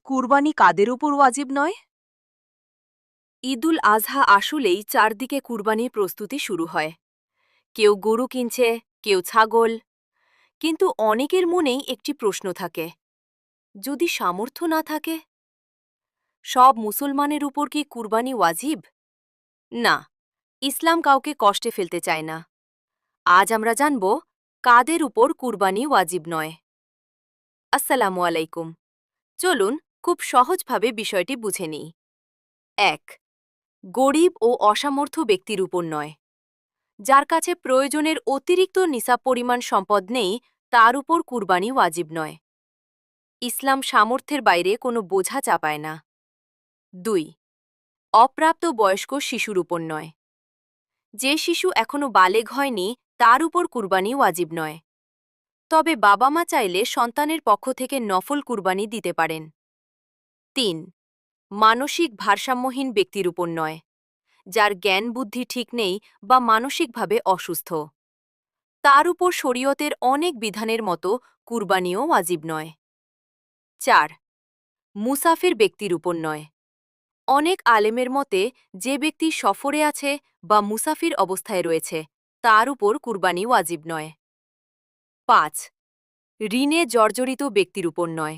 কুরবানি কাদের উপর ওয়াজিব নয়? ঈদুল আজহা আসলেই চারদিকে কুরবানির প্রস্তুতি শুরু হয়। কেউ গরু কিনছে, কেউ ছাগল। কিন্তু অনেকের মনেই একটি প্রশ্ন থাকে, যদি সামর্থ্য না থাকে? সব মুসলমানের উপর কি কুরবানি ওয়াজিব? না, ইসলাম কাউকে কষ্টে ফেলতে চায় না। আজ আমরা জানব কাদের উপর কুরবানি ওয়াজিব নয়। আসসালামু আলাইকুম। চলুন খুব সহজভাবে বিষয়টি বুঝে নিই। ১. গরিব ও অসামর্থ্য ব্যক্তির উপর নয়। যার কাছে প্রয়োজনের অতিরিক্ত নিসাব পরিমাণ সম্পদ নেই, তার উপর কুরবানি ওয়াজিব নয়। ইসলাম সামর্থ্যের বাইরে কোনো বোঝা চাপায় না। ২. অপ্রাপ্ত বয়স্ক শিশুর উপর নয়। যে শিশু এখনও বালেগ হয়নি, তার উপর কুরবানি ওয়াজিব নয়। তবে বাবা মা চাইলে সন্তানের পক্ষ থেকে নফল কুরবানি দিতে পারেন। ৩. মানসিক ভারসাম্যহীন ব্যক্তির উপর নয়। যার জ্ঞান বুদ্ধি ঠিক নেই বা মানসিকভাবে অসুস্থ, তার উপর শরীয়তের অনেক বিধানের মতো কুরবানিও ওয়াজিব নয়। ৪. মুসাফির ব্যক্তির উপর নয়। অনেক আলেমের মতে যে ব্যক্তি সফরে আছে বা মুসাফির অবস্থায় রয়েছে, তার উপর কুরবানি ওয়াজিব নয়। ৫. ঋণে জর্জরিত ব্যক্তির উপর নয়।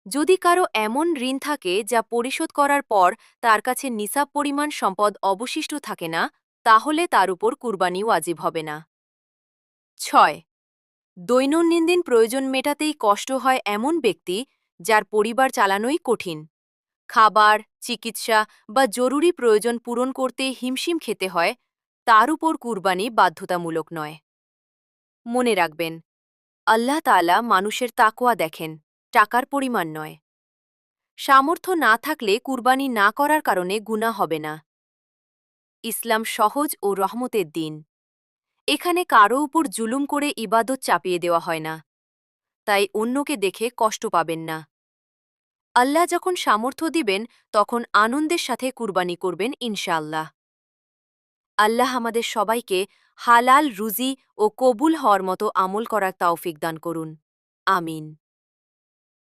যদি কারো এমন ঋণ থাকে যা পরিশোধ করার পর তার কাছে নিসাব পরিমাণ সম্পদ অবশিষ্ট থাকে না, তাহলে তার উপর কুরবানি ওয়াজিব হবে না। ৬. দৈনন্দিন প্রয়োজন মেটাতেই কষ্ট হয় এমন ব্যক্তি যার পরিবার চালানোই কঠিন, খাবার, চিকিৎসা বা জরুরি প্রয়োজন পূরণ করতে হিমশিম খেতে হয়, তার উপর কুরবানি বাধ্যতামূলক নয়। মনে রাখবেন, আল্লাহ তাআলা মানুষের তাকওয়া দেখেন, টাকার পরিমাণ নয়। সামর্থ্য না থাকলে কুরবানি না করার কারণে গুনাহ হবে না। ইসলাম সহজ ও রহমতের দিন। এখানে কারো উপর জুলুম করে ইবাদত চাপিয়ে দেওয়া হয় না, তাই অন্যকে দেখে কষ্ট পাবেন না। আল্লাহ যখন সামর্থ্য দিবেন, তখন আনন্দের সাথে কুরবানি করবেন ইনশাআল্লাহ। আল্লাহ আমাদের সবাইকে হালাল রুজি ও কবুল হওয়ার মতো আমল করার তৌফিক দান করুন। আমিন।